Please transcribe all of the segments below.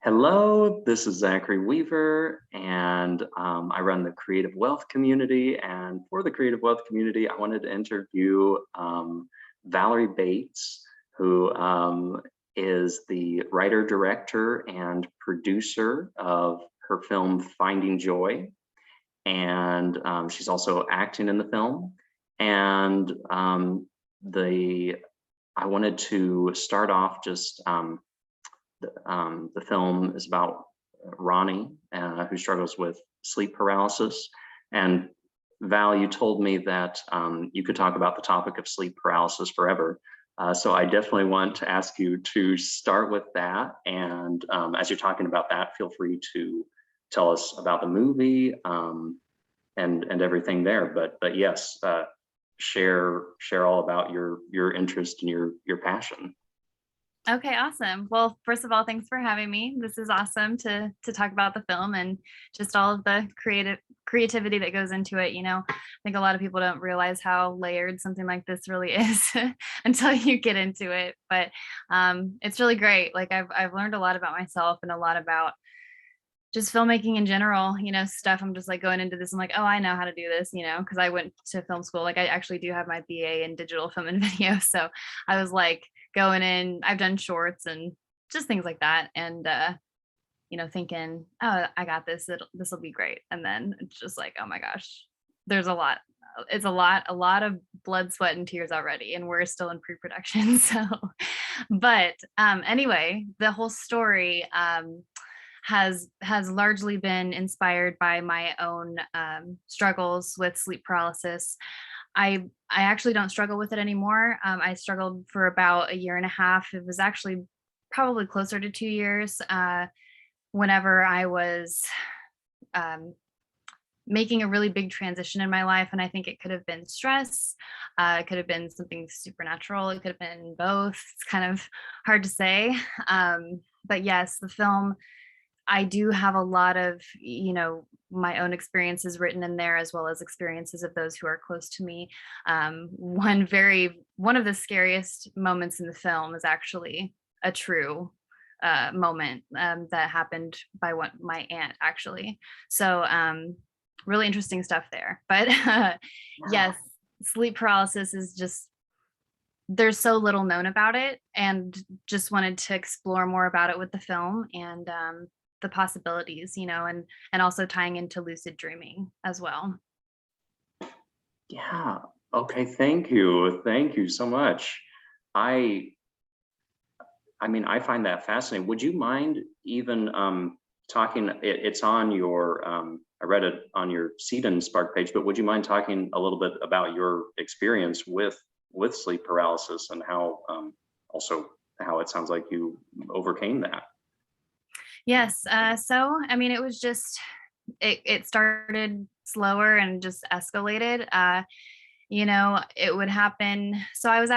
Hello, this is Zachary Weaver, and I run the Creative Wealth community. And for the Creative Wealth community, I wanted to interview Valeri Bates, who is the writer, director, and producer of her film Finding Joy. And she's also acting in the film. And I wanted to start off just the film is about Ronnie, who struggles with sleep paralysis. And Val, you told me that you could talk about the topic of sleep paralysis forever. So I definitely want to ask you to start with that. And as you're talking about that, feel free to tell us about the movie and everything there. But yes, share all about your interest and your passion. Okay, awesome. Well, first of all, thanks for having me. This is awesome to talk about the film and just all of the creativity that goes into it. I think a lot of people don't realize how layered something like this really is until you get into it. But it's really great. Like I've learned a lot about myself and a lot about just filmmaking in general, stuff. I'm just like going into this. I'm like, oh, I know how to do this, because I went to film school. Like I actually do have my BA in digital film and video. So I was like going in, I've done shorts and just things like that. And, thinking, oh, I got this. This will be great. And then it's just like, oh my gosh, there's a lot. It's a lot of blood, sweat, and tears already. And we're still in pre-production. So, but anyway, the whole story, has largely been inspired by my own struggles with sleep paralysis. I actually don't struggle with it anymore. I struggled for about a year and a half. It was actually probably closer to 2 years whenever I was making a really big transition in my life. And I think it could have been stress. It could have been something supernatural. It could have been both. It's kind of hard to say. But yes, the film, I do have a lot of, my own experiences written in there, as well as experiences of those who are close to me. One of the scariest moments in the film is actually a true moment that happened by my aunt, actually. So really interesting stuff there. But yes, sleep paralysis is just, there's so little known about it, and just wanted to explore more about it with the film and the possibilities, and also tying into lucid dreaming as well. Yeah. Okay. Thank you so much. I mean, I find that fascinating. Would you mind even talking? It's on your. I read it on your Seed and Spark page, but would you mind talking a little bit about your experience with sleep paralysis and how also how it sounds like you overcame that? Yes. So, I mean, it was just, it started slower and just escalated. It would happen. So I was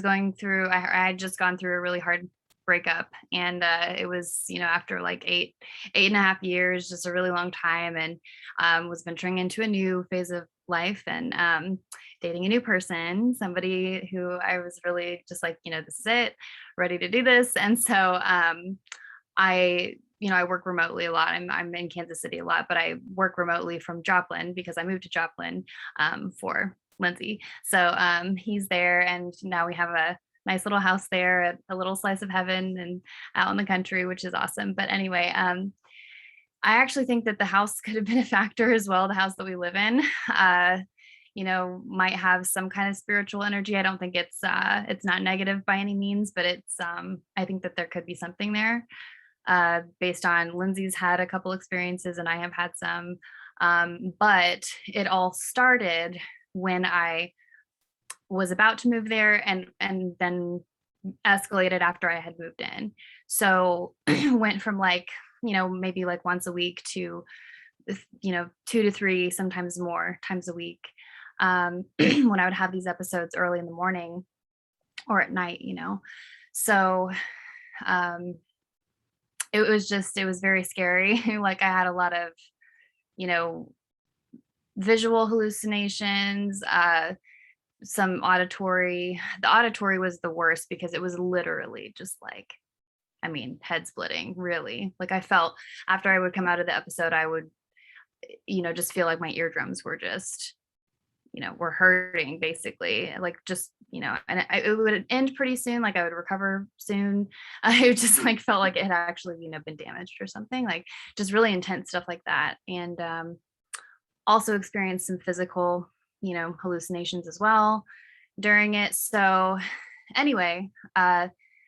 going through, I had just gone through a really hard breakup, and it was, after like eight and a half years, just a really long time, and was venturing into a new phase of life, and dating a new person, somebody who I was really just like, this is it, ready to do this. And so I work remotely a lot. I'm in Kansas City a lot, but I work remotely from Joplin because I moved to Joplin for Lindsay. So he's there, and now we have a nice little house there, a little slice of heaven, and out in the country, which is awesome. But anyway, I actually think that the house could have been a factor as well. The house that we live in, might have some kind of spiritual energy. I don't think it's not negative by any means, but it's I think that there could be something there. Based on Lindsay's had a couple experiences and I have had some. But it all started when I was about to move there, and then escalated after I had moved in. So went from like, maybe like once a week to, 2 to 3, sometimes more times a week. When I would have these episodes early in the morning or at night, So it was very scary. Like I had a lot of, visual hallucinations, some auditory. The auditory was the worst because it was literally just like I mean, head splitting, really. Like I felt after I would come out of the episode, I would, just feel like my eardrums were just, were hurting basically. Like just, and it would end pretty soon. Like I would recover soon. I just like felt like it had actually, been damaged or something, like just really intense stuff like that. And also experienced some physical, hallucinations as well during it. So anyway,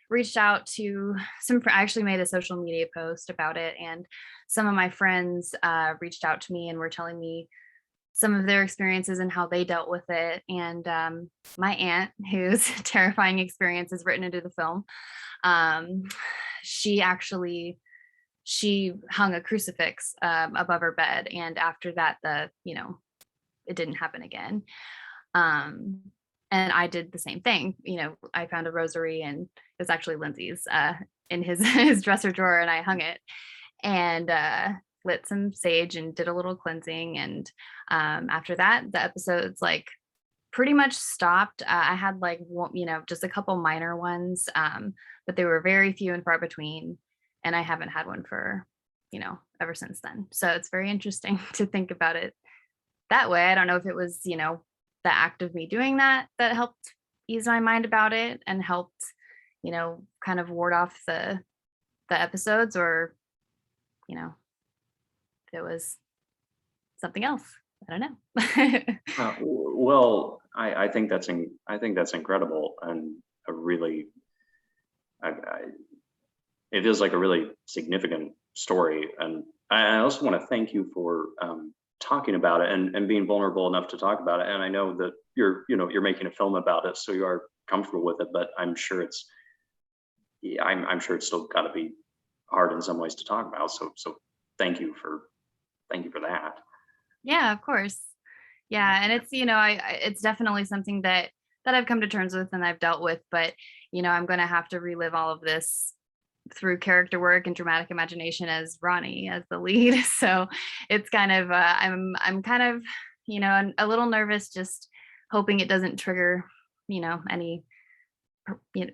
reached out to I actually made a social media post about it, and some of my friends reached out to me and were telling me some of their experiences and how they dealt with it. And my aunt, whose terrifying experience is written into the film, she hung a crucifix above her bed, and after that, it didn't happen again. And I did the same thing. I found a rosary, and it was actually Lindsay's in his his dresser drawer, and I hung it and lit some sage and did a little cleansing. And after that, the episodes like pretty much stopped. I had like just a couple minor ones, but they were very few and far between. And I haven't had one for ever since then. So it's very interesting to think about it that way. I don't know if it was the act of me doing that helped ease my mind about it and helped kind of ward off the episodes, or if it was something else. I don't know. Well, I think that's incredible, and a really it is like a really significant story. And I also want to thank you for talking about it and being vulnerable enough to talk about it. And I know that you're making a film about it, so you are comfortable with it, but I'm sure it's still got to be hard in some ways to talk about. So thank you for that. Yeah, of course. Yeah. And it's, it's definitely something that I've come to terms with and I've dealt with, but I'm going to have to relive all of this through character work and dramatic imagination as Ronnie, as the lead. So it's kind of I'm kind of a little nervous, just hoping it doesn't trigger any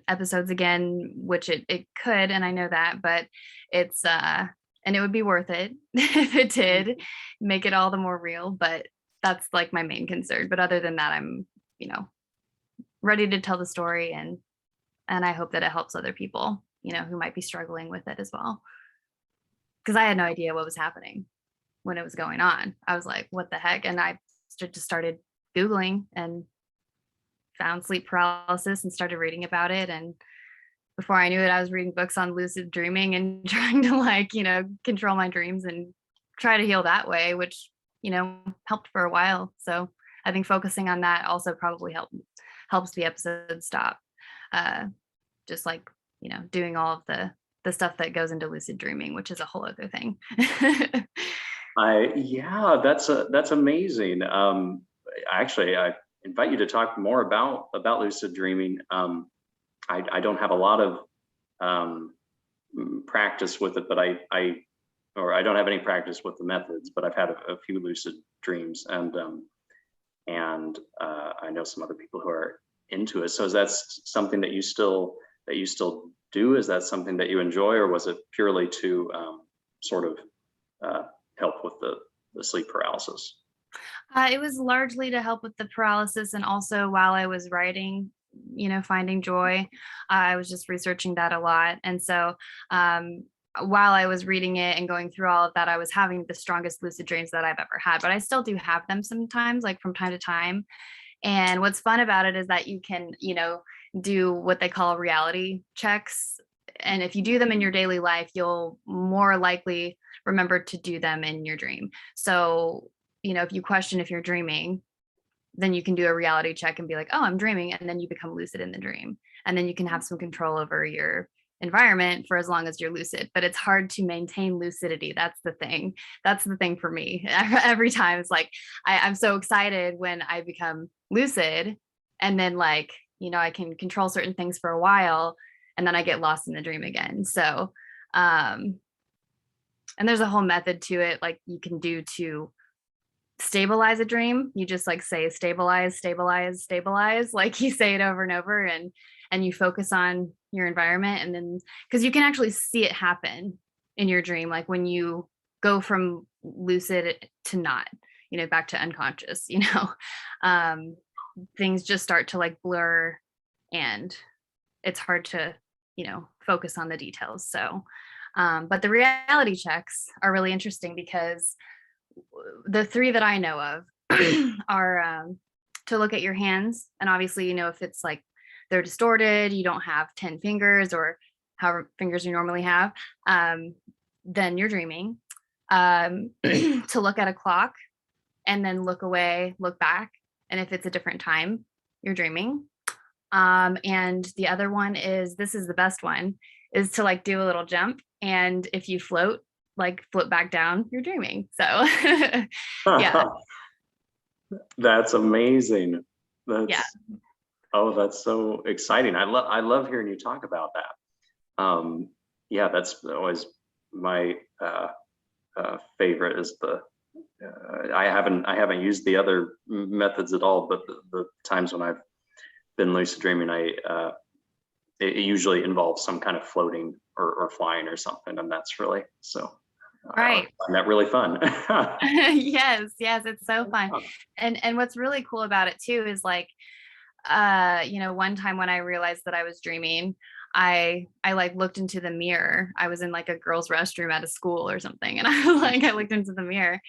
episodes again, which it could, and I know that, but it's and it would be worth it if it did make it all the more real. But that's like my main concern. But other than that, I'm ready to tell the story, and I hope that it helps other people who might be struggling with it as well. Because I had no idea what was happening when it was going on. I was like, what the heck? And I just started Googling and found sleep paralysis and started reading about it. And before I knew it, I was reading books on lucid dreaming and trying to control my dreams and try to heal that way, which, helped for a while. So I think focusing on that also probably helps the episode stop. Just like, doing all of the stuff that goes into lucid dreaming, which is a whole other thing. Yeah, that's amazing. Actually, I invite you to talk more about lucid dreaming. I don't have a lot of practice with it, but I don't have any practice with the methods, but I've had a few lucid dreams, and I know some other people who are into it. So is that something that you still do? Is that something that you enjoy, or was it purely to sort of help with the sleep paralysis? It was largely to help with the paralysis, and also while I was writing, finding joy. I was just researching that a lot. And so while I was reading it and going through all of that, I was having the strongest lucid dreams that I've ever had, but I still do have them sometimes, like from time to time. And what's fun about it is that you can, do what they call reality checks. And if you do them in your daily life, you'll more likely remember to do them in your dream. So, if you question if you're dreaming, then you can do a reality check and be like, oh, I'm dreaming. And then you become lucid in the dream. And then you can have some control over your environment for as long as you're lucid. But it's hard to maintain lucidity. That's the thing. That's the thing for me. Every time it's like, I'm so excited when I become lucid. And then I can control certain things for a while. And then I get lost in the dream again. So, and there's a whole method to it, like you can do to stabilize a dream. You just say stabilize, stabilize, stabilize, like you say it over and over, and and you focus on your environment, and then because you can actually see it happen in your dream, like when you go from lucid to not, back to unconscious, um, things just start to like blur, and it's hard to, focus on the details. So, but the reality checks are really interesting because the three that I know of are to look at your hands. And obviously, if it's like they're distorted, you don't have 10 fingers or however fingers you normally have, then you're dreaming. To look at a clock and then look away, look back. And if it's a different time, you're dreaming. And the other one is, this is the best one, is to like do a little jump. And if you float back down, you're dreaming. So yeah. That's amazing. Yeah. Oh, that's so exciting. I love hearing you talk about that. Yeah, that's always my favorite is I haven't used the other methods at all, but the times when I've been lucid dreaming, it usually involves some kind of floating or flying or something, and that's really so. Right. I find that really fun. Yes, it's so fun. And what's really cool about it too is like, one time when I realized that I was dreaming, I like looked into the mirror. I was in like a girl's restroom at a school or something, and I looked into the mirror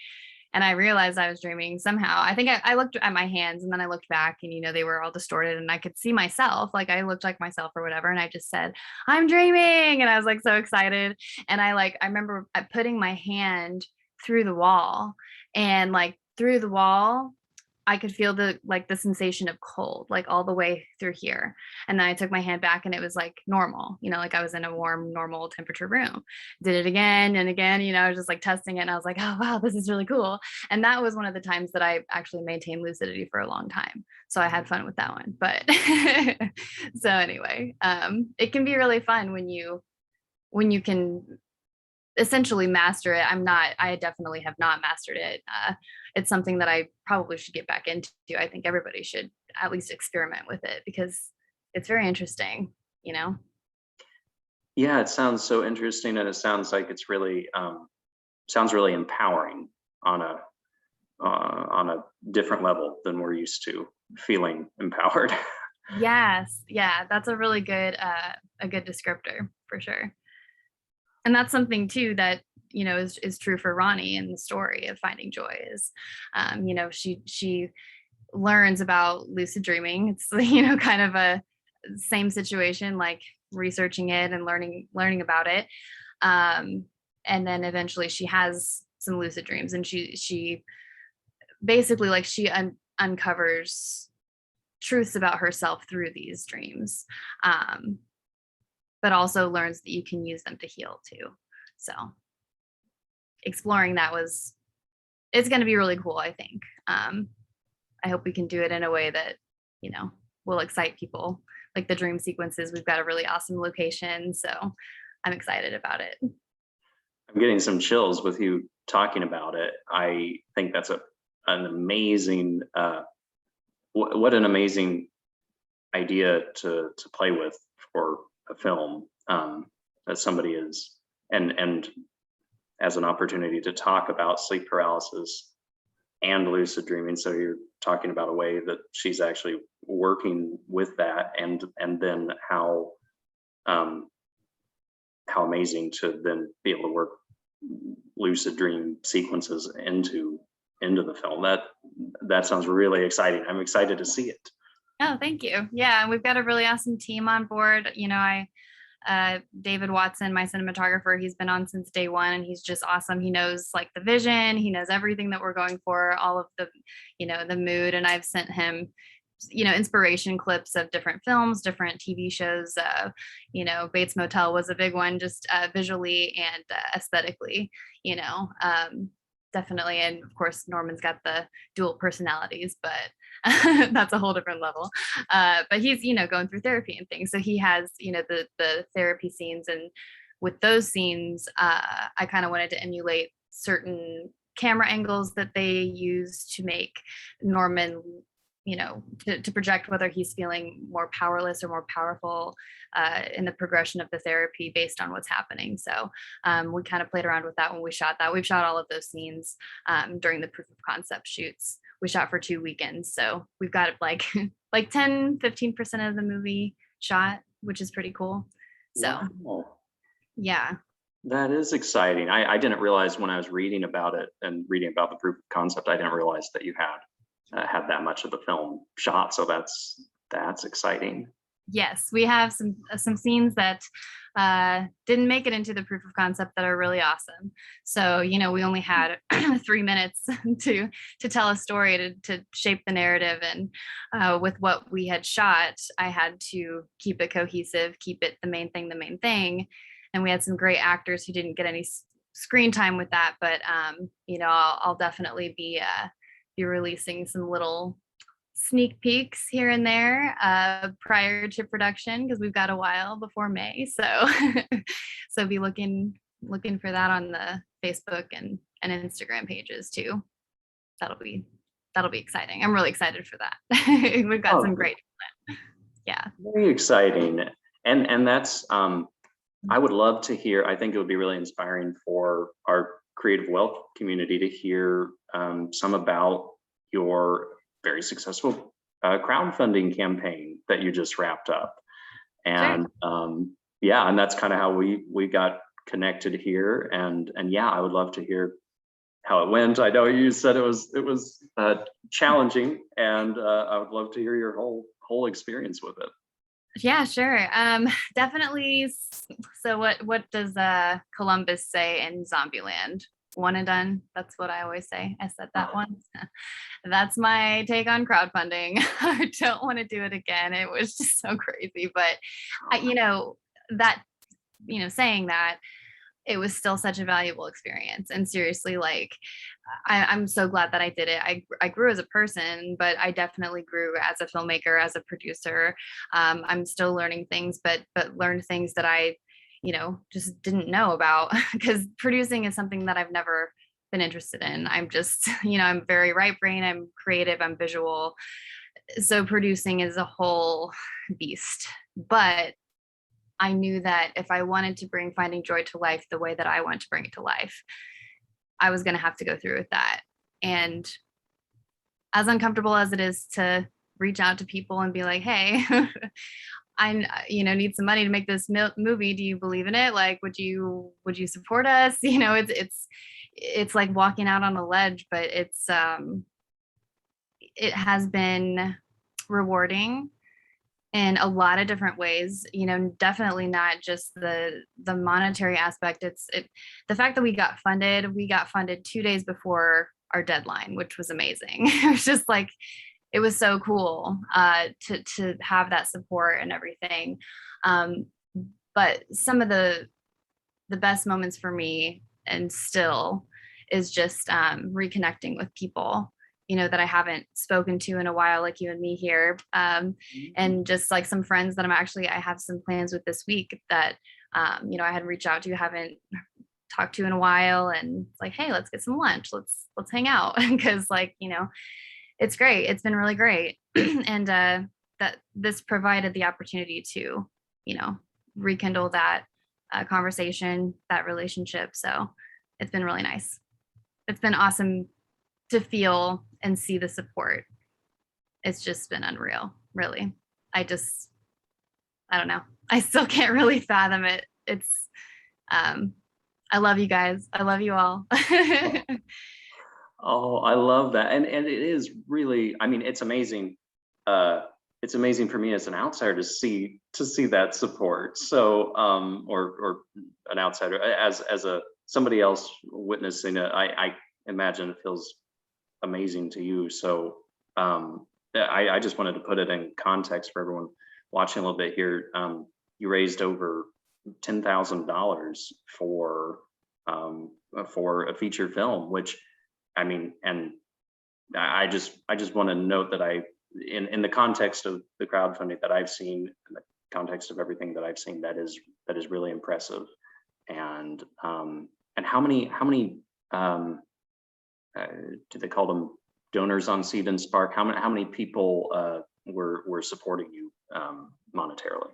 and I realized I was dreaming somehow. I think I looked at my hands, and then I looked back, and they were all distorted, and I could see myself, like I looked like myself or whatever, and I just said, "I'm dreaming," and I was like so excited. And I remember putting my hand through the wall, and like through the wall I could feel the sensation of cold, like all the way through here. And then I took my hand back and it was like normal, like I was in a warm, normal temperature room. Did it again and again, I was just like testing it, and I was like, oh, wow, this is really cool. And that was one of the times that I actually maintained lucidity for a long time. So I had fun with that one. But so anyway, it can be really fun when you can essentially master it. I definitely have not mastered it. It's something that I probably should get back into. I think everybody should at least experiment with it because it's very interesting, Yeah, it sounds so interesting, and it sounds like it's really sounds really empowering on a different level than we're used to feeling empowered. Yes. Yeah. That's a really good, a good descriptor for sure. And that's something too that, is true for Ronnie in the story of Finding Joy is, she learns about lucid dreaming. It's, kind of a same situation, like researching it and learning about it. And then eventually she has some lucid dreams, and she basically like she uncovers truths about herself through these dreams, but also learns that you can use them to heal too. So exploring that it's going to be really cool, I think. I hope we can do it in a way that, will excite people. Like the dream sequences, we've got a really awesome location, so I'm excited about it. I'm getting some chills with you talking about it. I think that's an amazing, what an amazing idea to play with for a film, that somebody is, and as an opportunity to talk about sleep paralysis and lucid dreaming. So you're talking about a way that she's actually working with that, and then how amazing to then be able to work lucid dream sequences into the film. That sounds really exciting. I'm excited to see it. Oh, thank you. Yeah, and we've got a really awesome team on board. David Watson, my cinematographer, he's been on since day one, and he's just awesome. He knows like the vision, he knows everything that we're going for, all of the, the mood. And I've sent him, inspiration clips of different films, different TV shows. Bates Motel was a big one, just visually and aesthetically, definitely. And of course, Norman's got the dual personalities, but that's a whole different level. But he's, going through therapy and things. So he has, the therapy scenes. And with those scenes, I kind of wanted to emulate certain camera angles that they use to make Norman to project whether he's feeling more powerless or more powerful in the progression of the therapy based on what's happening. So we kind of played around with that when we shot that. We've shot all of those scenes during the proof of concept shoots. We shot for 2 weekends. So we've got like 10-15% of the movie shot, which is pretty cool. So yeah. That is exciting. I didn't realize when I was reading about it and reading about the proof of concept, I didn't realize that you had that much of the film shot. So that's exciting. Yes, we have some scenes that didn't make it into the proof of concept that are really awesome. So we only had 3 minutes to tell a story to shape the narrative, and with what we had shot, I had to keep it cohesive, keep it the main thing. And we had some great actors who didn't get any screen time with that, but I'll definitely be releasing some little sneak peeks here and there prior to production, because we've got a while before May. So be looking for that on the Facebook and Instagram pages too. That'll be exciting. I'm really excited for that. We've got some great talent. Yeah. Very exciting. And that's I would love to hear, I think it would be really inspiring for our creative wealth community to hear some about your very successful crowdfunding campaign that you just wrapped up. And yeah, and that's kind of how we got connected here. And yeah, I would love to hear how it went. I know you said it was challenging, and I would love to hear your whole experience with it. Yeah, sure. Definitely. So what does Columbus say in Zombieland? One and done. That's what I always say. I said that once. That's my take on crowdfunding. I don't want to do it again. It was just so crazy. But saying that, it was still such a valuable experience. And seriously, like, I'm so glad that I did it. I grew as a person, but I definitely grew as a filmmaker, as a producer. I'm still learning things, but learned things that I, just didn't know about, because producing is something that I've never been interested in. I'm just, I'm very right brain. I'm creative. I'm visual. So producing is a whole beast. But I knew that if I wanted to bring Finding Joy to life the way that I want to bring it to life, I was going to have to go through with that. And as uncomfortable as it is to reach out to people and be like, hey, I need some money to make this movie. Do you believe in it? Like, would you support us? It's like walking out on a ledge, but it has been rewarding in a lot of different ways. Definitely not just the monetary aspect. The fact that we got funded 2 days before our deadline, which was amazing. It was just like, it was so cool to have that support and everything. But some of the best moments for me, and still, is just reconnecting with people that I haven't spoken to in a while, like you and me here. And just like some friends that I have some plans with this week that, I had reached out to, haven't talked to in a while, and like, hey, let's get some lunch. Let's hang out. Cause it's great. It's been really great. And that this provided the opportunity to, rekindle that conversation, that relationship. So it's been really nice. It's been awesome to feel and see the support. It's just been unreal, really. I don't know. I still can't really fathom it. It's, I love you guys. I love you all. Oh, I love that. And it is really, I mean, it's amazing. It's amazing for me as an outsider to see that support. So, or an outsider as somebody else witnessing it, I imagine it feels amazing to you. So I just wanted to put it in context for everyone watching a little bit here. You raised over $10,000 for a feature film, which, I mean, and I just want to note that in the context of the crowdfunding that I've seen, in the context of everything that I've seen, that is really impressive. And how many do they call them, donors on Seed and Spark? How many people were supporting you monetarily?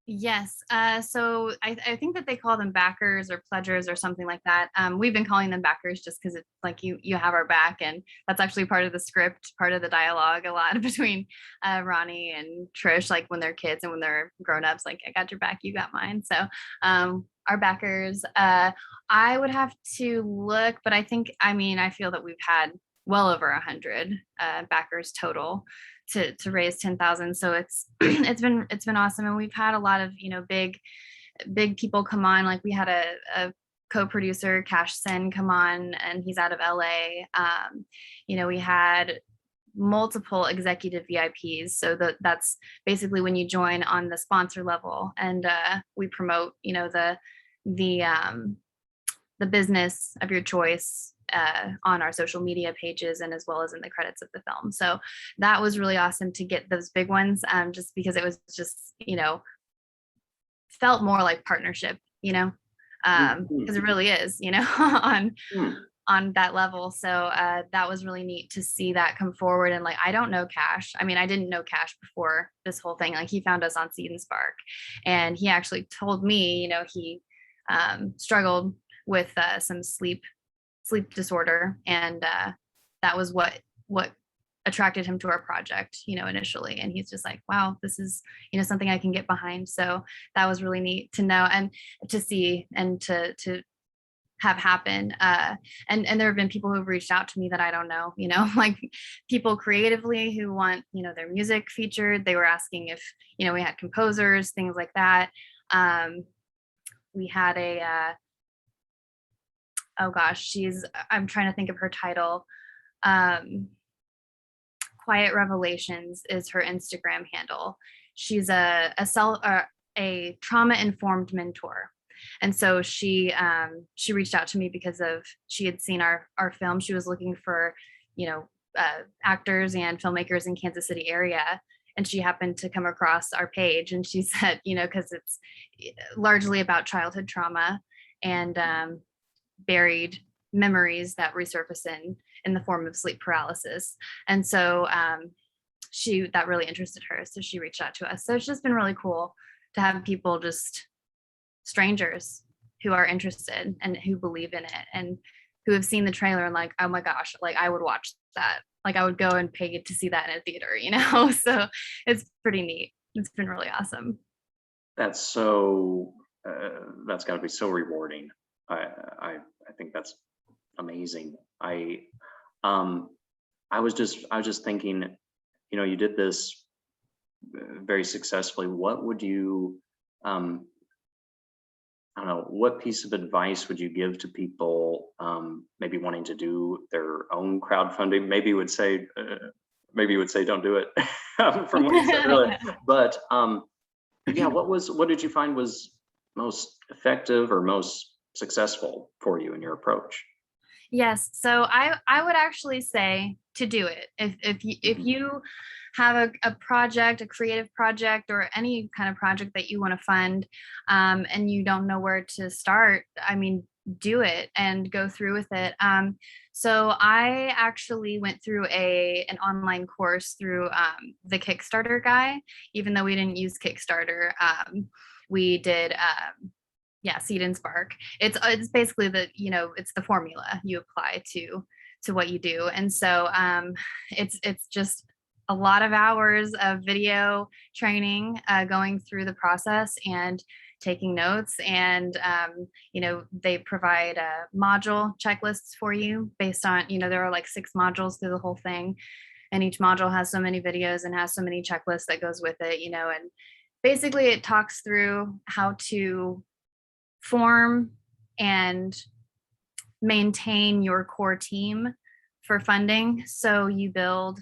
Yes. So I think that they call them backers or pledgers or something like that. We've been calling them backers just because it's like you have our back, and that's actually part of the script, part of the dialogue a lot between Ronnie and Trish, like when they're kids and when they're grown-ups, like I got your back, you got mine. So our backers, I would have to look, but I feel that we've had well over 100 backers total to raise 10,000. So it's it's been awesome, and we've had a lot of big people come on. Like we had a co-producer, Cash Sen, come on, and he's out of LA. We had multiple executive VIPs. So that's basically when you join on the sponsor level, and we promote the business of your choice on our social media pages, and as well as in the credits of the film. So that was really awesome to get those big ones, just because it was just felt more like partnership, because it really is, on that level. So that was really neat to see that come forward. And like, I don't know Cash. I mean, I didn't know Cash before this whole thing. Like he found us on Seed and Spark, and he actually told me, he struggled with some sleep disorder, and that was what attracted him to our project, initially. And he's just like, wow, this is something I can get behind. So that was really neat to know and to see and to have happen. And there have been people who've reached out to me that I don't know, like people creatively who want their music featured. They were asking if we had composers, things like that. We had I'm trying to think of her title. Quiet Revelations is her Instagram handle. She's a trauma-informed mentor. And so she reached out to me because she had seen our film. She was looking for, actors and filmmakers in Kansas City area. And she happened to come across our page, and she said, because it's largely about childhood trauma and buried memories that resurface in the form of sleep paralysis. And so that really interested her. So she reached out to us. So it's just been really cool to have people, just strangers who are interested and who believe in it and who have seen the trailer and like, oh my gosh, like I would watch that. Like I would go and pay to see that in a theater, so it's pretty neat. It's been really awesome. That's gotta be so rewarding. I think that's amazing. I was just thinking, you did this very successfully. What would you, I don't know, what piece of advice would you give to people maybe wanting to do their own crowdfunding? Maybe you would say don't do it from what you said earlier. But yeah, what did you find was most effective or most successful for you in your approach? Yes. So I would actually say to do it. If you have a project, a creative project, or any kind of project that you want to fund, and you don't know where to start, I mean, do it and go through with it. So I actually went through an online course through the Kickstarter guy, even though we didn't use Kickstarter. We did Seed and Spark. It's basically it's the formula you apply to what you do. And so it's just a lot of hours of video training, going through the process and taking notes. And they provide module checklists for you based on, there are like 6 modules through the whole thing, and each module has so many videos and has so many checklists that goes with it, and basically it talks through how to form and maintain your core team for funding. So you build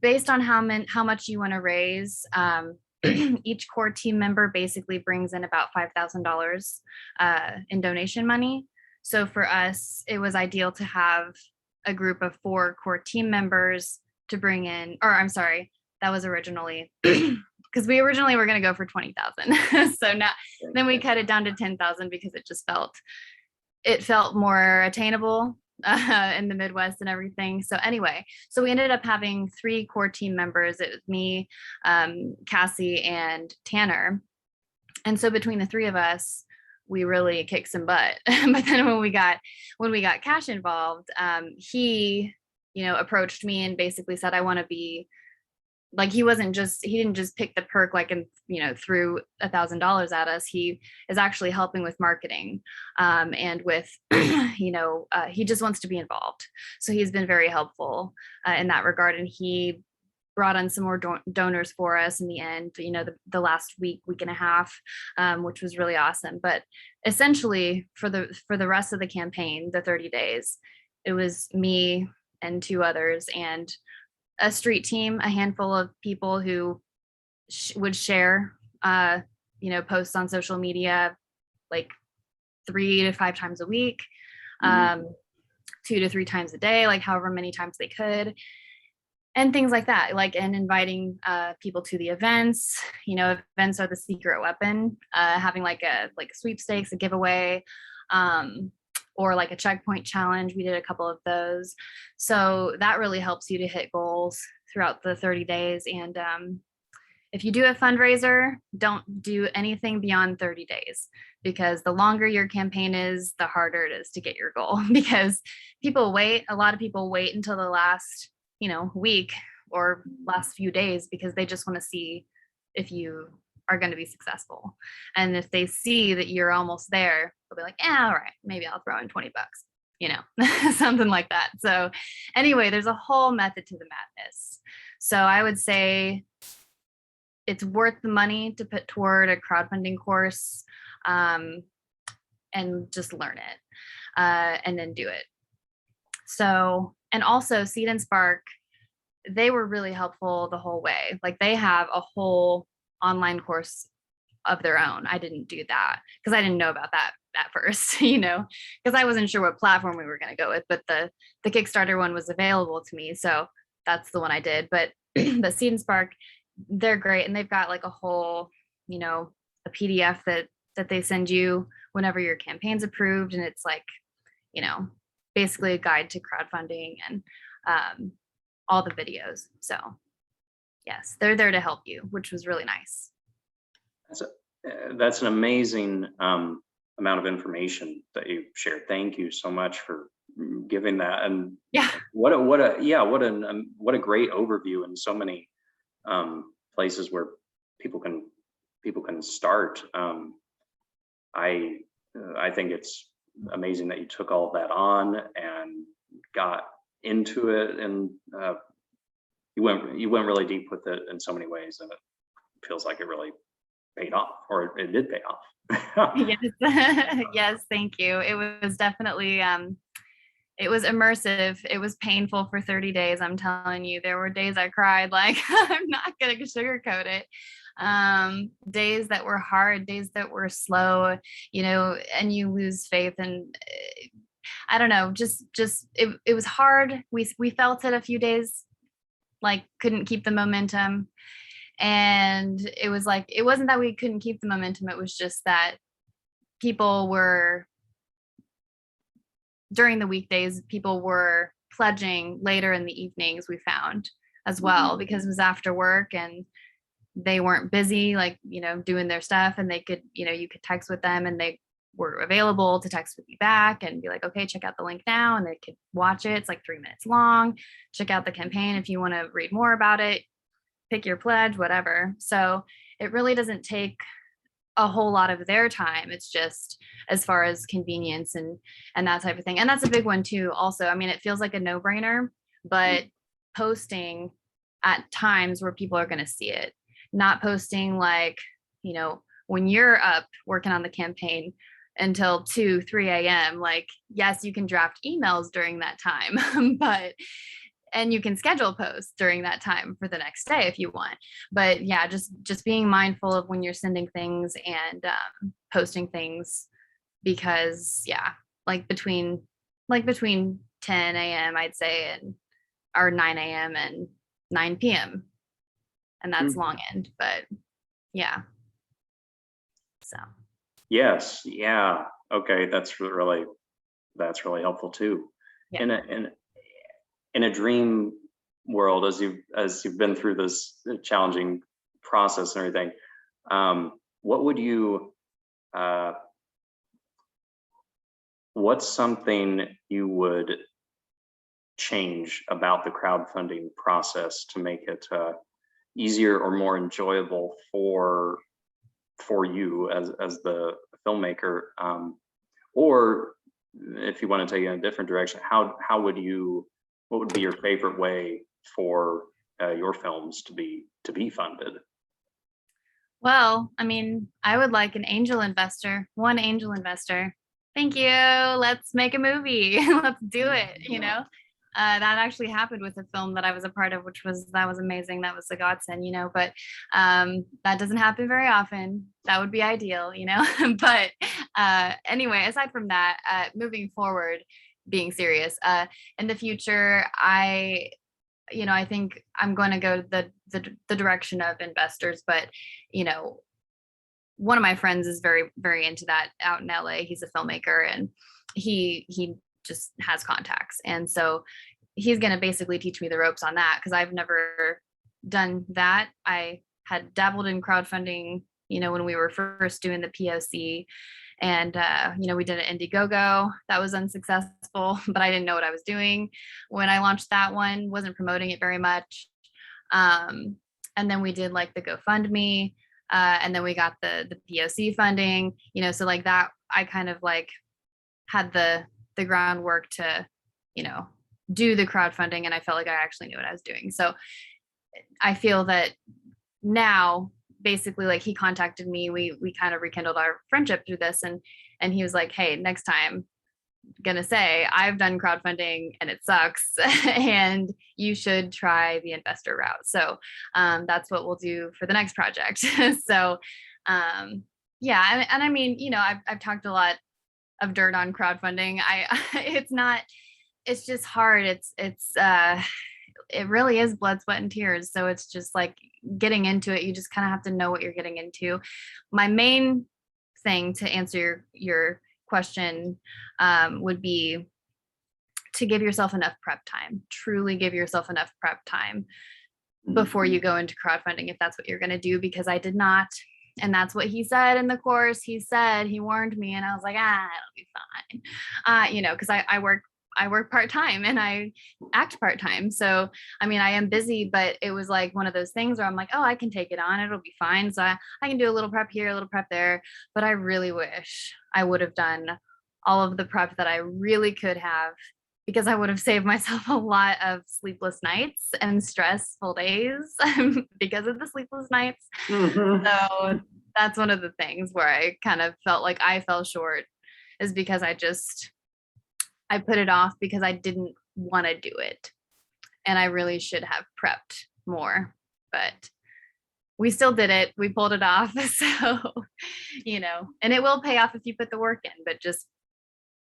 based on how much you want to raise. Each core team member basically brings in about $5,000 in donation money. So for us, it was ideal to have a group of 4 core team members to bring in, or I'm sorry, that was originally because we originally were going to go for 20,000. So now then we cut it down to 10,000 because it just felt more attainable in the Midwest and everything. So anyway, so we ended up having 3 core team members. It was me, Cassie, and Tanner. And so between the 3 of us, we really kicked some butt. But then when we got Cash involved, he, approached me and basically said, I want to be like, he didn't just pick the perk, like, and, threw $1,000 at us. He is actually helping with marketing, and with, he just wants to be involved. So he's been very helpful in that regard. And he brought on some more donors for us in the end, the last week and a half, which was really awesome. But essentially for the rest of the campaign, the 30 days, it was me and 2 others and a street team, a handful of people who would share, posts on social media, like 3 to 5 times a week, 2 to 3 times a day, like however many times they could, and things like that. Like, and inviting people to the events. Events are the secret weapon. Having like a sweepstakes, a giveaway, or like a checkpoint challenge. We did a couple of those. So that really helps you to hit goals throughout the 30 days. And if you do a fundraiser, don't do anything beyond 30 days, because the longer your campaign is, the harder it is to get your goal, because a lot of people wait until the last, week or last few days, because they just want to see if you are going to be successful. And if they see that you're almost there, they'll be like, yeah, all right, maybe I'll throw in $20, something like that. So anyway, there's a whole method to the madness. So I would say it's worth the money to put toward a crowdfunding course, and just learn it, and then do it. So, and also Seed and Spark, they were really helpful the whole way. Like, they have a whole online course of their own. I didn't do that because I didn't know about that at first, because I wasn't sure what platform we were going to go with, but the Kickstarter one was available to me. So that's the one I did. But the Seed and Spark, they're great. And they've got like a whole, a PDF that they send you whenever your campaign's approved. And it's like, basically a guide to crowdfunding and all the videos. So yes, they're there to help you, which was really nice. That's an amazing amount of information that you shared. Thank you so much for giving that. And yeah, what a great overview, and so many places where people can start. I think it's amazing that you took all of that on and got into it, and you went really deep with it in so many ways, and it feels like it really paid off, or it did pay off. Yes. Yes, thank you. It was definitely it was immersive. It was painful for 30 days. I'm telling you, there were days I cried, like, I'm not gonna sugarcoat it. Days that were hard, days that were slow, and you lose faith. And I don't know, just it was hard. We felt it a few days, like couldn't keep the momentum. And it was like, it wasn't that we couldn't keep the momentum. It was just that during the weekdays, people were pledging later in the evenings, we found as well, because it was after work and they weren't busy, like, doing their stuff, and they could, you could text with them and they were available to text with you back and be like, okay, check out the link now. And they could watch it. It's like 3 minutes long. Check out the campaign if you want to read more about it, pick your pledge, whatever. So it really doesn't take a whole lot of their time. It's just as far as convenience and that type of thing. And that's a big one too. Also, I mean, it feels like a no-brainer, but posting at times where people are going to see it, not posting like, when you're up working on the campaign until 2, 3 a.m. Like, yes, you can draft emails during that time, and you can schedule posts during that time for the next day if you want. But yeah, just being mindful of when you're sending things and posting things, because yeah, like between 10 a.m. I'd say, or 9 a.m. and 9 p.m. and that's long end, but yeah. So Yes, yeah, okay, that's really helpful too. Yeah. In a dream world, as you've been through this challenging process and everything, what would you what's something you would change about the crowdfunding process to make it easier or more enjoyable for you as the filmmaker, or if you want to take it in a different direction, what would be your favorite way for your films to be funded? Well, I mean, I would like an angel investor, one angel investor. Thank you. Let's make a movie. Let's do it. That actually happened with a film that I was a part of, that was amazing. That was a godsend, but that doesn't happen very often. That would be ideal, but anyway, aside from that, moving forward, being serious, in the future, I think I'm going to go the direction of investors, but one of my friends is very, very into that out in LA. He's a filmmaker, and he just has contacts. And so he's going to basically teach me the ropes on that, because I've never done that. I had dabbled in crowdfunding, when we were first doing the POC, and we did an Indiegogo that was unsuccessful, but I didn't know what I was doing when I launched that one. Wasn't promoting it very much. And then we did like the GoFundMe, and then we got the POC funding, so like that, I kind of like had the groundwork to, do the crowdfunding, and I felt like I actually knew what I was doing. So I feel that now, basically, like, he contacted me, we kind of rekindled our friendship through this, and he was like, hey, next time, gonna say I've done crowdfunding and it sucks and you should try the investor route. So that's what we'll do for the next project. So yeah, and I mean, I've talked a lot of dirt on crowdfunding. It's just hard. It really is blood, sweat, and tears. So it's just like getting into it. You just kind of have to know what you're getting into. My main thing, to answer your question, would be to give yourself enough prep time. Truly give yourself enough prep time before you go into crowdfunding, if that's what you're going to do, because I did not. And that's what he said in the course. He warned me, and I was like, it'll be fine. Because I work part-time and I act part-time. So, I mean, I am busy, but it was like one of those things where I'm like, oh, I can take it on. It'll be fine. So I can do a little prep here, a little prep there. But I really wish I would have done all of the prep that I really could have, because I would have saved myself a lot of sleepless nights and stressful days because of the sleepless nights. Mm-hmm. So that's one of the things where I kind of felt like I fell short, is because I put it off because I didn't want to do it. And I really should have prepped more, but we still did it. We pulled it off. So, and it will pay off if you put the work in, but just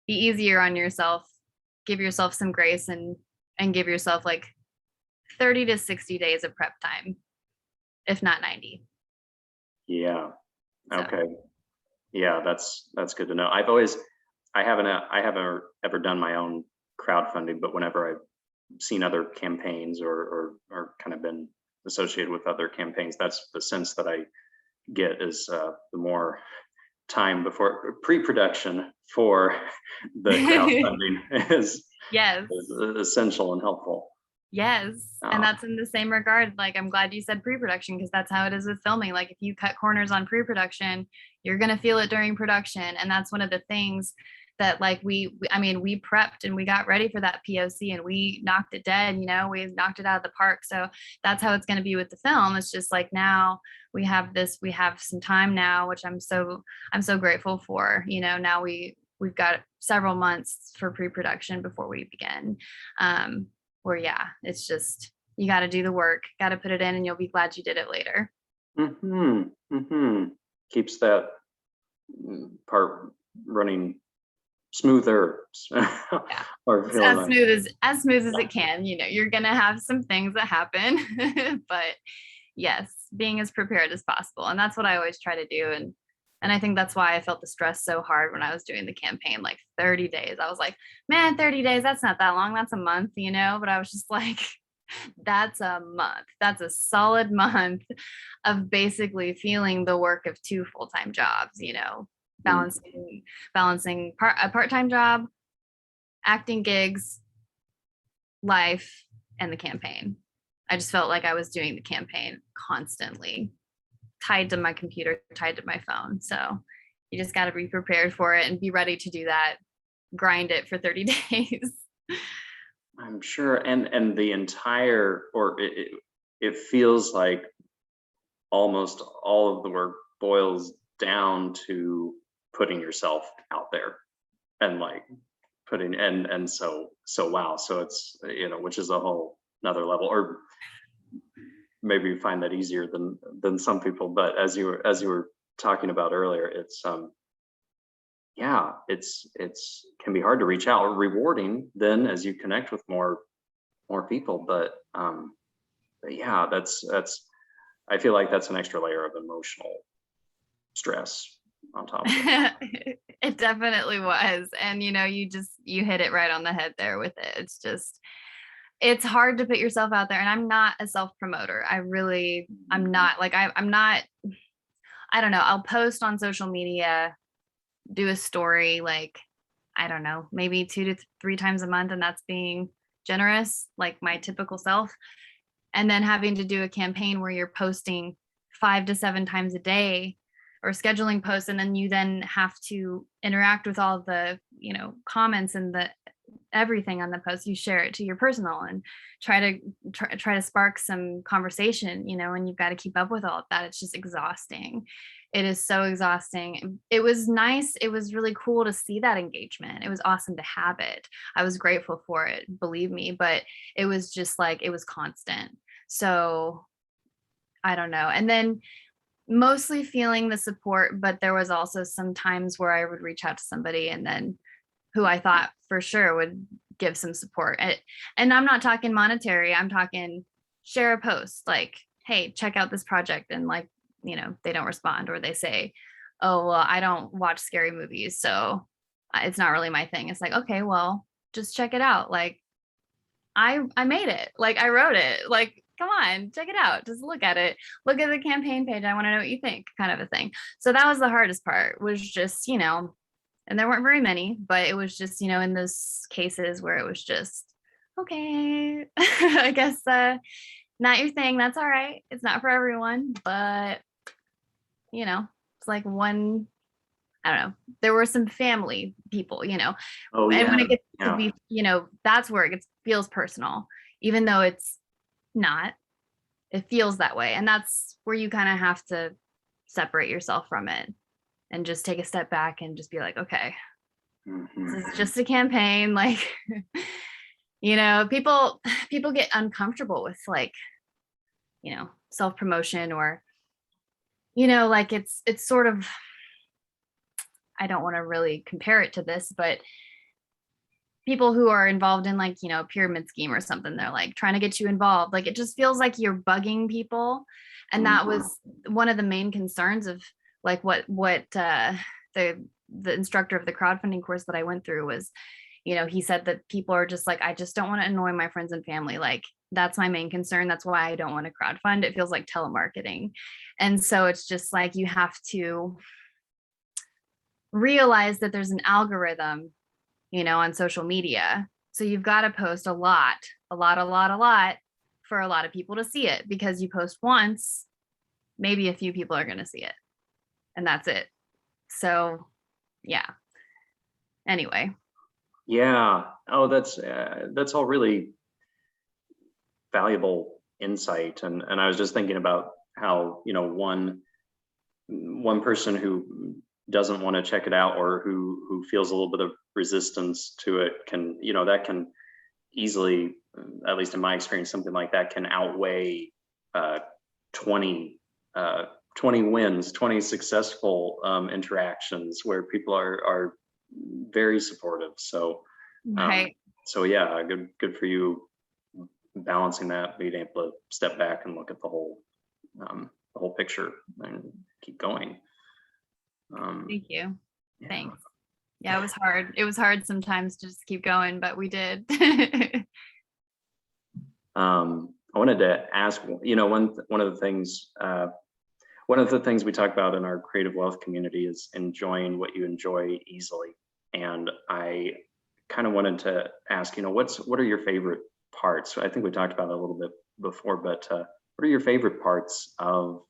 be easier on yourself, give yourself some grace, and give yourself like 30 to 60 days of prep time, if not 90. Yeah. So. Okay. Yeah, that's good to know. I haven't ever done my own crowdfunding, but whenever I've seen other campaigns or kind of been associated with other campaigns, that's the sense that I get, is the more time before pre-production for the crowdfunding is essential and helpful. Yes. And that's in the same regard. Like, I'm glad you said pre-production, because that's how it is with filming. Like, if you cut corners on pre-production, you're going to feel it during production. And that's one of the things that, like, we prepped and we got ready for that POC and we knocked it dead, we knocked it out of the park. So that's how it's going to be with the film. It's just like, now we have some time now, which I'm so grateful for. Now we've got several months for pre-production before we begin. Where, yeah, it's just, you got to do the work, got to put it in, and you'll be glad you did it later. Keeps that part running smoother. Yeah. Or as smooth as it can. You're gonna have some things that happen, but yes, being as prepared as possible, and that's what I always try to do. And And I think that's why I felt the stress so hard when I was doing the campaign, like 30 days. I was like, man, 30 days, that's not that long. That's a month, you know? But I was just like, that's a month. That's a solid month of basically feeling the work of two full-time jobs, you know, Mm. balancing a part-time job, acting gigs, life, and the campaign. I just felt like I was doing the campaign constantly, tied to my computer, tied to my phone. So you just got to be prepared for it and be ready to do that, grind it for 30 days. I'm sure, and the entire, or it feels like almost all of the work boils down to putting yourself out there and like putting and so wow, so it's, you know, which is a whole another level, or maybe you find that easier than some people, but as you were talking about earlier, it's yeah, it's can be hard to reach out, rewarding then as you connect with more people, but yeah, that's I feel like that's an extra layer of emotional stress on top of it. It definitely was. And you know, you hit it right on the head there with it. It's just, it's hard to put yourself out there. And I'm not a self promoter. I'm not like, I'm not, I don't know. I'll post on social media, do a story, like, I don't know, maybe 2 to 3 times a month. And that's being generous, like my typical self. And then having to do a campaign where you're posting 5 to 7 times a day, or scheduling posts, and then you then have to interact with all the, you know, comments and the everything on the post. You share it to your personal and try to spark some conversation, you know, and you've got to keep up with all of that. It's just exhausting. It is so exhausting. It was nice. It was really cool to see that engagement. It was awesome to have it. I was grateful for it, believe me, but it was just like, it was constant. So I don't know. And then mostly feeling the support, but there was also some times where I would reach out to somebody and then who I thought for sure would give some support. And I'm not talking monetary, I'm talking share a post like, hey, check out this project. And like, you know, they don't respond, or they say, oh, well, I don't watch scary movies, so it's not really my thing. It's like, okay, well, just check it out. Like, I made it. Like, I wrote it. Like, come on, check it out. Just look at it. Look at the campaign page. I want to know what you think, kind of a thing. So that was the hardest part, was just, you know, and there weren't very many, but it was just, you know, in those cases where it was just, okay, I guess not your thing. That's all right. It's not for everyone, but you know, it's like one, I don't know. There were some family people, you know, Oh and when yeah, it gets to yeah. be, you know, that's where feels personal, even though it's not, it feels that way. And that's where you kind of have to separate yourself from it and just take a step back and just be like, okay, Mhm. this is just a campaign. Like, you know, people get uncomfortable with like, you know, self promotion, or, you know, like it's sort of, I don't want to really compare it to this, but people who are involved in like, you know, a pyramid scheme or something, they're like trying to get you involved. Like, it just feels like you're bugging people. And that Mhm. was one of the main concerns of like what the instructor of the crowdfunding course that I went through was, you know, he said that people are just like, I just don't want to annoy my friends and family. Like, that's my main concern. That's why I don't want to crowdfund. It feels like telemarketing. And so it's just like, you have to realize that there's an algorithm, you know, on social media. So you've got to post a lot for a lot of people to see it, because you post once, maybe a few people are going to see it, and that's it. So, yeah. Anyway. Yeah. Oh, that's all really valuable insight. And I was just thinking about how, you know, one person who doesn't want to check it out, or who feels a little bit of resistance to it, can, you know, that can easily, at least in my experience, something like that can outweigh uh, 20 uh, 20 wins, 20 successful interactions where people are very supportive. So Right. so yeah, good for you, balancing that, being able to step back and look at the whole picture and keep going. Thank you. Yeah. Thanks. Yeah, it was hard. It was hard sometimes to just keep going, but we did. I wanted to ask, one of the things we talk about in our creative wealth community is enjoying what you enjoy easily. And I kind of wanted to ask, what are your favorite parts? I think we talked about it a little bit before, but what are your favorite parts of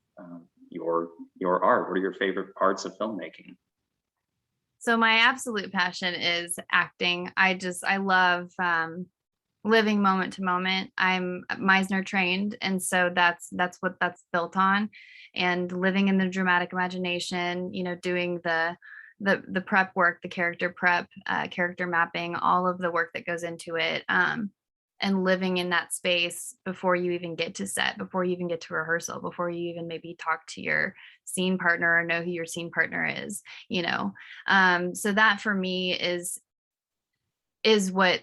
your art? What are your favorite parts of filmmaking? So my absolute passion is acting. I love living moment to moment. I'm Meisner trained, and so that's what that's built on. And living in the dramatic imagination, doing the prep work, the character prep, character mapping, all of the work that goes into it, and living in that space before you even get to set, before you even get to rehearsal, before you even maybe talk to your scene partner or know who your scene partner is. So that for me is what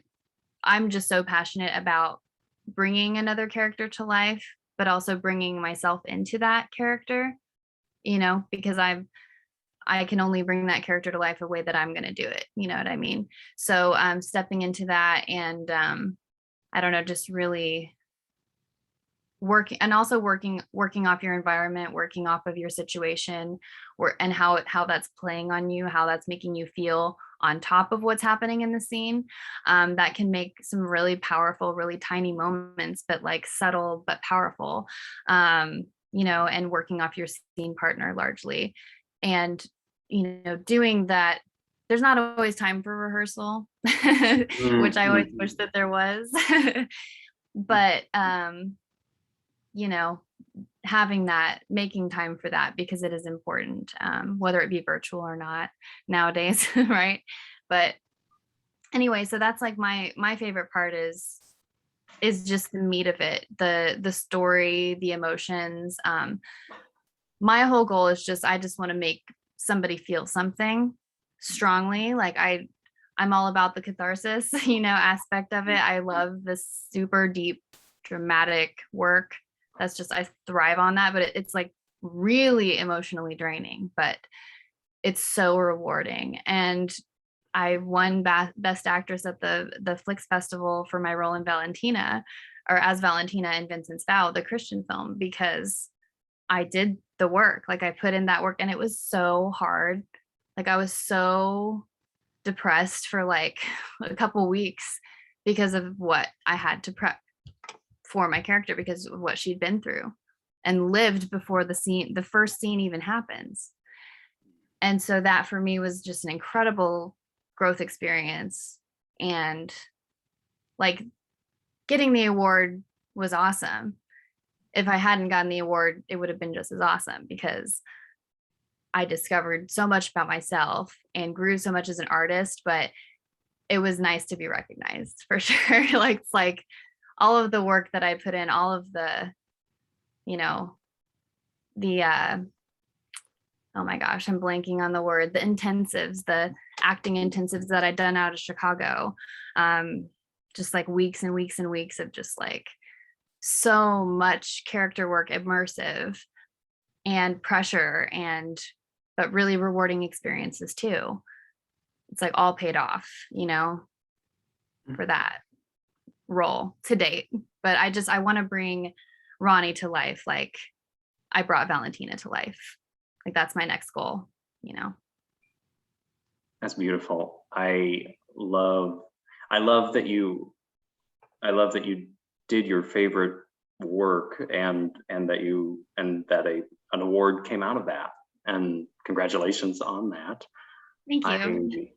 I'm just so passionate about, bringing another character to life, but also bringing myself into that character, because I can only bring that character to life the way that I'm going to do it. You know what I mean? So stepping into that, and I don't know, just really working, and also working off your environment, working off of your situation, and how that's playing on you, how that's making you feel on top of what's happening in the scene. That can make some really powerful, really tiny moments, but like subtle but powerful. And working off your scene partner largely, and doing that. There's not always time for rehearsal, which I always wish that there was. But having that, making time for that, because it is important, whether it be virtual or not nowadays, right? But anyway, so that's like my favorite part is just the meat of it, the story, the emotions. My whole goal is I just want to make somebody feel something strongly. Like I'm all about the catharsis, aspect of it. I love this super deep dramatic work. That's just, I thrive on that, but it's like really emotionally draining, but it's so rewarding. And I won Best Actress at the Flix Festival for my role in Valentina, or as Valentina in Vincent's Vow, the Christian film, because I did the work. Like I put in that work, and it was so hard. Like I was so depressed for like a couple weeks because of what I had to prep for my character, because of what she'd been through and lived before the first scene even happens. And so that for me was just an incredible growth experience. And like getting the award was awesome. If I hadn't gotten the award, it would have been just as awesome, because I discovered so much about myself and grew so much as an artist. But it was nice to be recognized, for sure. Like it's like all of the work that I put in, all of the oh my gosh, I'm blanking on the word, the intensives, the acting intensives that I'd done out of Chicago. Just like weeks and weeks and weeks of just like so much character work, immersive and pressure, but really rewarding experiences too. It's like all paid off, for that role to date. But I want to bring Ronnie to life like I brought Valentina to life. Like that's my next goal. That's beautiful. I love that you did your favorite work, and that an award came out of that. And congratulations on that. Thank you.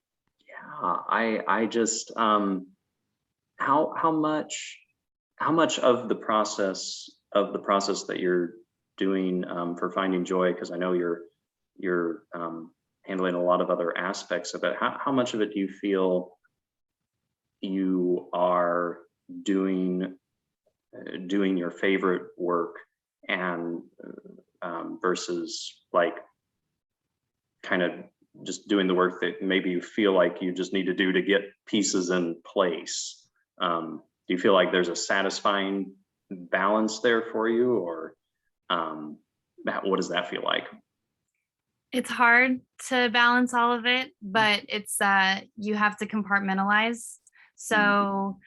I just how much of the process that you're doing for finding joy, because I know you're handling a lot of other aspects of it. How much of it do you feel you are doing your favorite work, and versus like kind of just doing the work that maybe you feel like you just need to do to get pieces in place? Do you feel like there's a satisfying balance there for you, or what does that feel like? It's hard to balance all of it, but it's you have to compartmentalize. Mhm. So,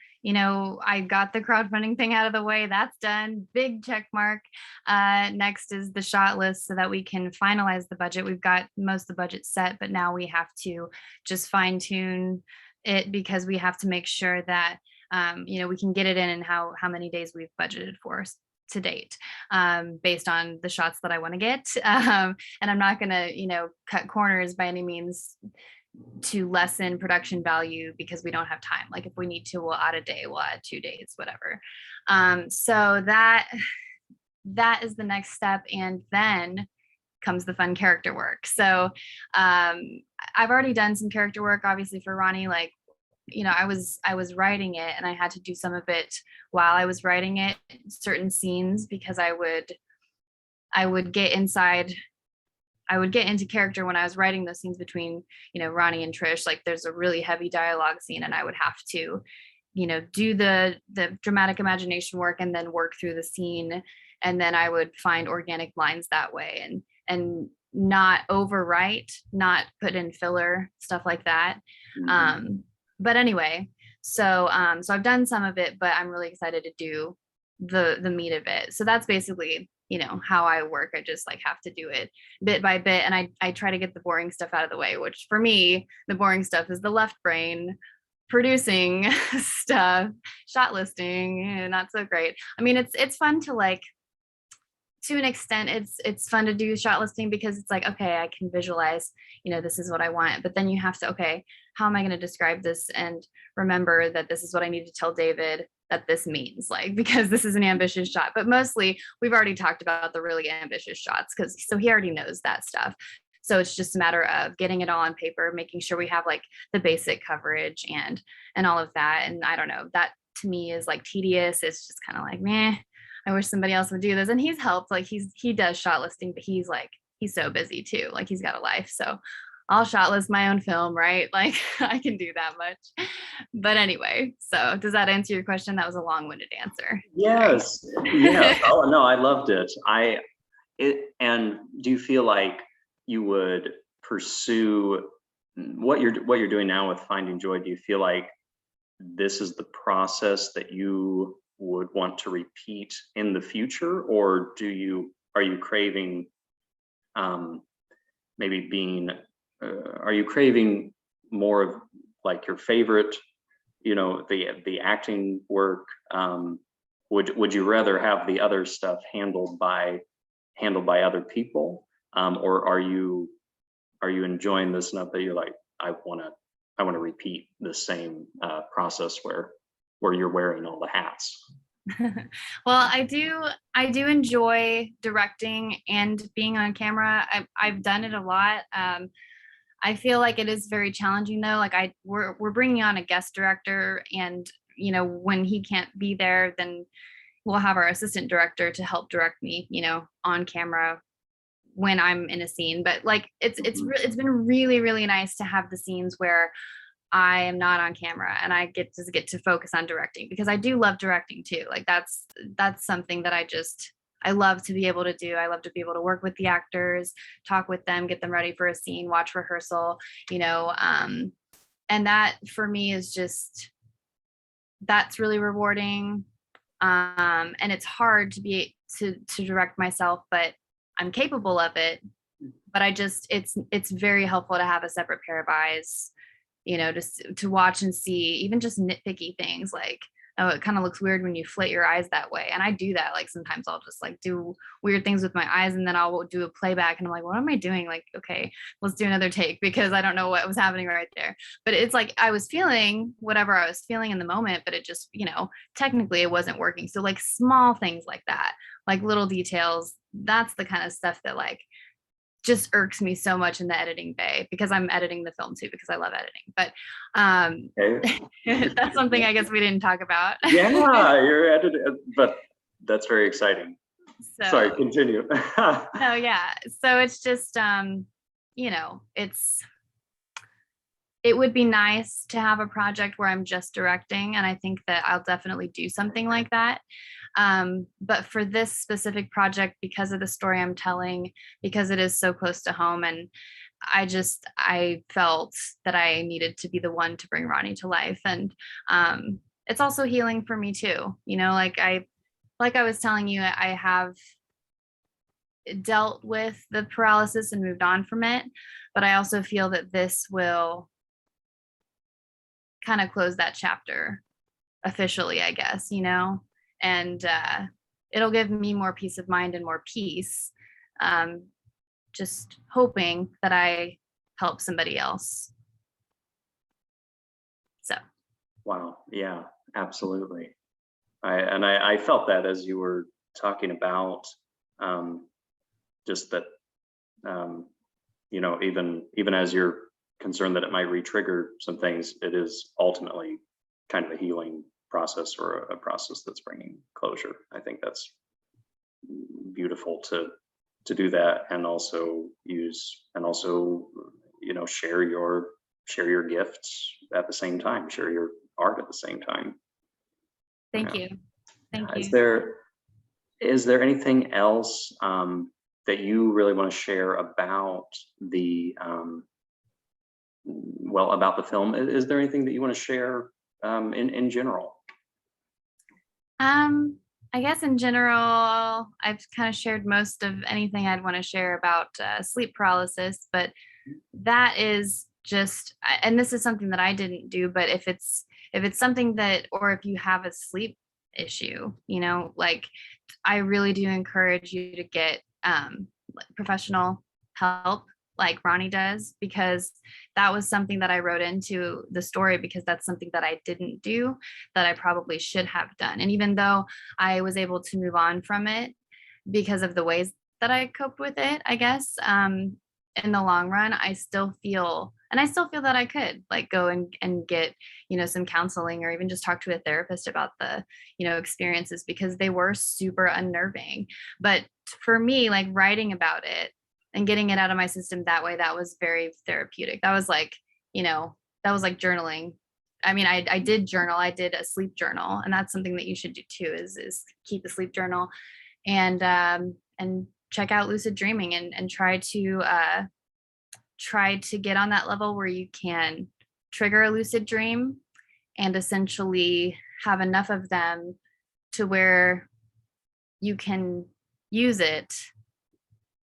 I got the crowdfunding thing out of the way. That's done. Big check mark. Next is the shot list so that we can finalize the budget. We've got most of the budget set, but now we have to just fine tune it because we have to make sure that we can get it in how many days we've budgeted for to date, based on the shots that I want to get. And I'm not going to, cut corners by any means to lessen production value because we don't have time. Like if we need to, we'll add a day, we'll add 2 days, whatever. So that is the next step. And then comes the fun character work. So I've already done some character work, obviously for Ronnie, like, I was writing it and I had to do some of it while I was writing it, certain scenes, because I would get inside, I would get into character when I was writing those scenes between, Ronnie and Trish. Like there's a really heavy dialogue scene and I would have to, do the dramatic imagination work and then work through the scene. And then I would find organic lines that way and not overwrite, not put in filler, stuff like that. Mhm. But anyway, so I've done some of it, but I'm really excited to do the meat of it. So that's basically, how I work. I just like have to do it bit by bit. And I try to get the boring stuff out of the way, which for me, the boring stuff is the left brain producing stuff, shot listing, not so great. I mean, it's fun to like, to an extent it's fun to do shot listing because it's like, okay, I can visualize, this is what I want, but then you have to, okay, how am I going to describe this and remember that this is what I need to tell David that this means, like, because this is an ambitious shot. But mostly we've already talked about the really ambitious shots because so he already knows that stuff. So it's just a matter of getting it all on paper, making sure we have like the basic coverage and all of that. And I don't know, that to me is like tedious. It's just kind of like, meh, I wish somebody else would do this. And he's helped, like he does shot listing, but he's so busy too. Like he's got a life. So I'll shot list my own film, right? Like I can do that much. But anyway, so does that answer your question? That was a long-winded answer. Sorry. Yes, yes. Oh no, I loved it. And do you feel like you would pursue what you're doing now with Finding Joy? Do you feel like this is the process that you would want to repeat in the future, or are you craving um, maybe being are you craving more of like your favorite, the acting work? Would you rather have the other stuff handled by other people, or are you enjoying this enough that you're like, I want to repeat the same process where you're wearing all the hats? Well, I do enjoy directing and being on camera. I've done it a lot. I feel like it is very challenging though. Like we're bringing on a guest director, and when he can't be there, then we'll have our assistant director to help direct me, on camera when I'm in a scene. But like Mhm. it's been really really nice to have the scenes where I am not on camera and I get to focus on directing, because I do love directing too. Like that's something that I love to be able to do. I love to be able to work with the actors, talk with them, get them ready for a scene, watch rehearsal, and that for me is just, that's really rewarding. And it's hard to direct myself, but I'm capable of it. But it's very helpful to have a separate pair of eyes, just to watch and see even just nitpicky things like, oh, it kind of looks weird when you flit your eyes that way. And I do that. Like sometimes I'll just like do weird things with my eyes and then I'll do a playback and I'm like, what am I doing? Like, okay, let's do another take because I don't know what was happening right there. But it's like I was feeling whatever I was feeling in the moment, but it just, technically it wasn't working. So like small things like that, like little details, that's the kind of stuff that like just irks me so much in the editing bay, because I'm editing the film too because I love editing. But Okay. that's something I guess we didn't talk about. Yeah, you're editing, but that's very exciting. Sorry, So continue. no, yeah. So it's just it's it would be nice to have a project where I'm just directing, and I think that I'll definitely do something like that. But for this specific project, because of the story I'm telling, because it is so close to home, and I felt that I needed to be the one to bring Ronnie to life. And it's also healing for me too. Like I was telling you, I have dealt with the paralysis and moved on from it, but I also feel that this will kind of close that chapter officially, I guess, and it'll give me more peace of mind and more peace. Just hoping that I help somebody else. So. Wow. Yeah, absolutely. I felt that as you were talking about just that, even as you're concerned that it might re-trigger some things, it is ultimately kind of a healing process, or a process that's bringing closure. I think that's beautiful to do that, and also share your gifts at the same time, share your art at the same time. Thank you. Is there anything else that you really want to share about about the film? Is there anything that you want to share in general? I guess in general, I've kind of shared most of anything I'd want to share about sleep paralysis, but that is just, and this is something that I didn't do, but if it's something that, or if you have a sleep issue, like, I really do encourage you to get professional help like Ronnie does, because that was something that I wrote into the story, because that's something that I didn't do that I probably should have done. And even though I was able to move on from it because of the ways that I coped with it, I guess, in the long run, I still feel that I could like go and get, some counseling, or even just talk to a therapist about the, experiences, because they were super unnerving. But for me, like, writing about it and getting it out of my system that way, that was very therapeutic. That was like, journaling. I mean, I did journal. I did a sleep journal, and that's something that you should do too, is keep a sleep journal, and check out lucid dreaming, and try to get on that level where you can trigger a lucid dream and essentially have enough of them to where you can use it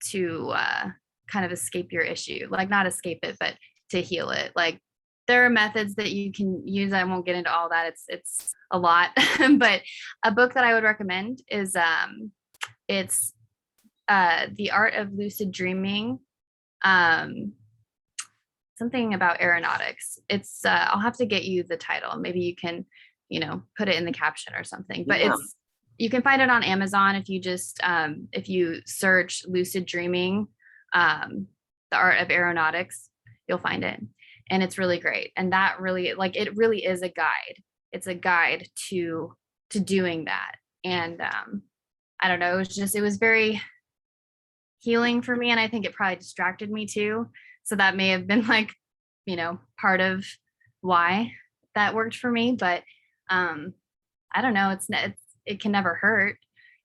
to kind of escape your issue, like not escape it, but to heal it. Like, there are methods that you can use. I won't get into all that. It's a lot, but a book that I would recommend is it's The Art of Lucid Dreaming. Something about aeronautics. It's I'll have to get you the title. Maybe you can, put it in the caption or something. But Yeah. You can find it on Amazon if you just if you search lucid dreaming, the art of aeronautics, you'll find it. And it's really great. And that really, like, it really is a guide. It's a guide to doing that. And I don't know, it was very healing for me. And I think it probably distracted me too. So that may have been like, part of why that worked for me. But I don't know, it can never hurt,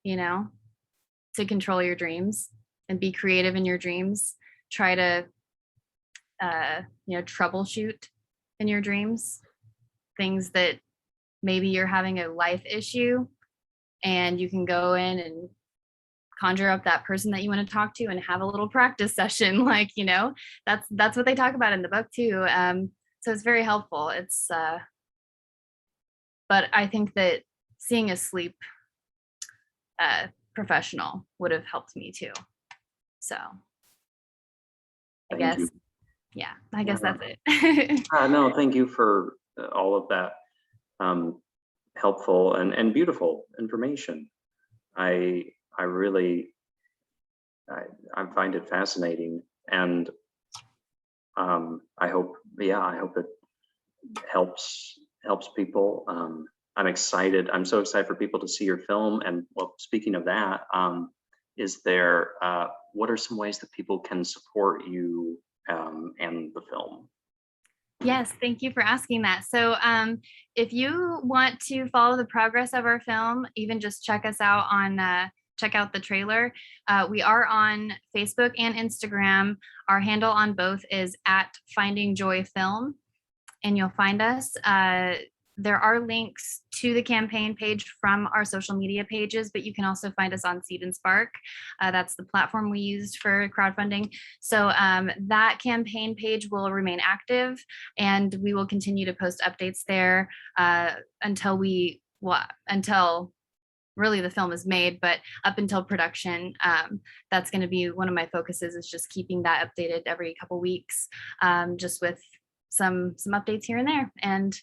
to control your dreams and be creative in your dreams. Try to, troubleshoot in your dreams, things that maybe you're having a life issue, and you can go in and conjure up that person that you want to talk to and have a little practice session. Like, that's what they talk about in the book too. So it's very helpful. But I think that seeing a sleep professional would have helped me too. So I guess, yeah, I guess that's it. No, thank you for all of that helpful and beautiful information. I find it fascinating, and I hope it helps people. I'm excited. I'm so excited for people to see your film. And well, speaking of that, what are some ways that people can support you and the film? Yes, thank you for asking that. So, if you want to follow the progress of our film, even just check us out on check out the trailer. We are on Facebook and Instagram. Our handle on both is at Finding Joy Film, and you'll find us. There are links to the campaign page from our social media pages, but you can also find us on Seed and Spark. That's the platform we used for crowdfunding. So that campaign page will remain active, and we will continue to post updates there until until really the film is made, but up until production. That's going to be one of my focuses, is just keeping that updated every couple weeks, just with some updates here and there. And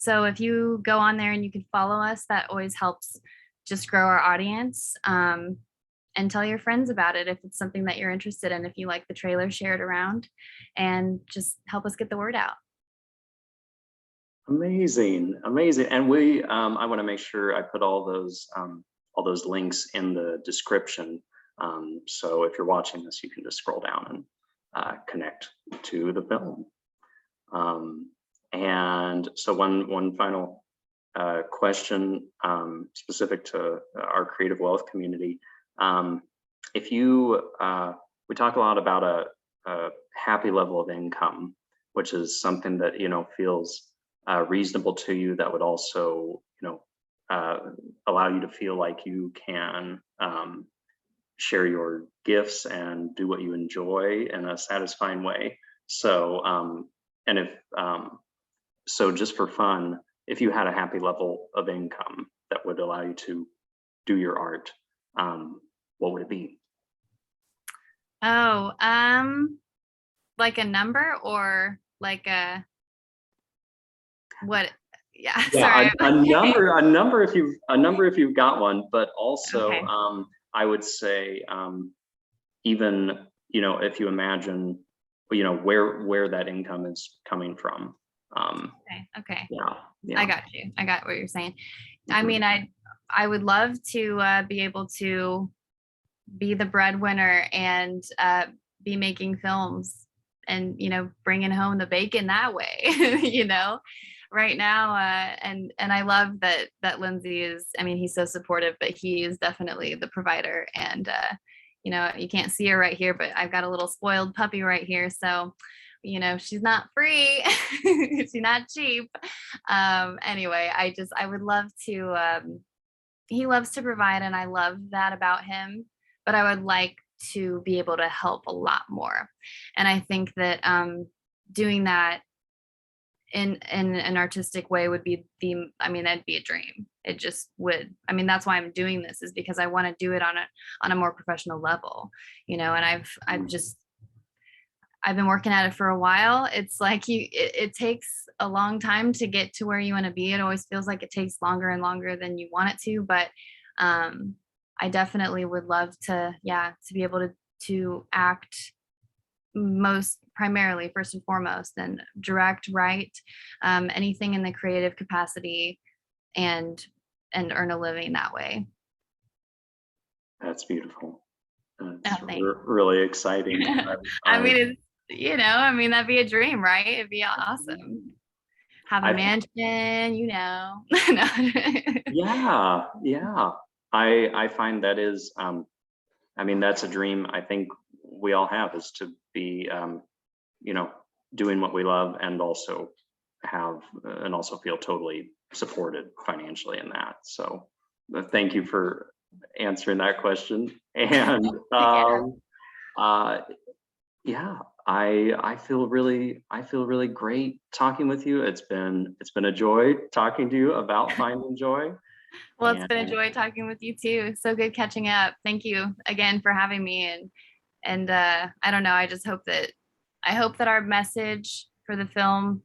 so if you go on there and you can follow us, that always helps just grow our audience. And tell your friends about it if it's something that you're interested in. If you like the trailer, share it around and just help us get the word out. Amazing, amazing. And I want to make sure I put all those links in the description. So if you're watching this, you can just scroll down and connect to the film. And so one final question specific to our creative wealth community. If you, we talk a lot about a happy level of income, which is something that, feels reasonable to you, that would also, allow you to feel like you can share your gifts and do what you enjoy in a satisfying way. So, and if, so just for fun, if you had a happy level of income that would allow you to do your art, what would it be? Oh, like a number or like a what? Yeah, Yeah, sorry. a number if you've got one, but also Okay. I would say even if you imagine where that income is coming from. Okay. Yeah. I got you. I got what you're saying. I Mhm. mean, I would love to be able to be the breadwinner and be making films and bringing home the bacon that way. Right now, and I love that Lindsay is. I mean, he's so supportive, but he is definitely the provider. And you can't see her right here, but I've got a little spoiled puppy right here. So she's not free. She's not cheap. Anyway, I would love to. He loves to provide, and I love that about him, but I would like to be able to help a lot more. And I think that doing that in an artistic way would be that'd be a dream. It just would. I mean, that's why I'm doing this, is because I want to do it on a more professional level, and I've been working at it for a while. It's like it takes a long time to get to where you want to be. It always feels like it takes longer and longer than you want it to, but I definitely would love to be able to act, most primarily, first and foremost, and direct, write, anything in the creative capacity, and earn a living that way. That's beautiful. Oh, Really exciting. I mean, that'd be a dream, right? It'd be awesome. Have a mansion, No. Yeah. I find that is, that's a dream I think we all have, is to be, doing what we love, and also feel totally supported financially in that. So thank you for answering that question. And I feel really great talking with you. It's been a joy talking to you about finding joy. Well, it's been a joy talking with you too. So good catching up. Thank you again for having me. And I don't know, I hope that our message for the film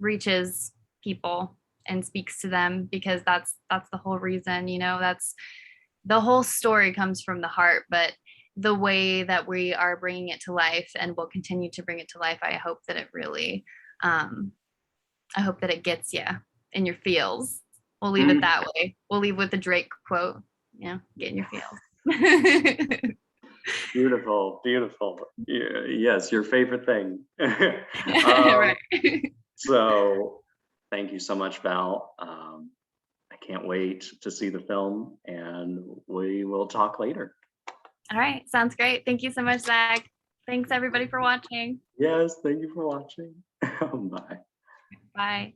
reaches people and speaks to them, because that's the whole reason. That's the whole story, comes from the heart, but the way that we are bringing it to life and will continue to bring it to life, I hope that it really, I hope that it gets you in your feels. We'll leave it that way. We'll leave with the Drake quote, get in your feels. Beautiful, beautiful. Yes, your favorite thing. Right. So thank you so much, Val. I can't wait to see the film, and we will talk later. All right. Sounds great. Thank you so much, Zach. Thanks everybody for watching. Yes, thank you for watching. Bye. Bye.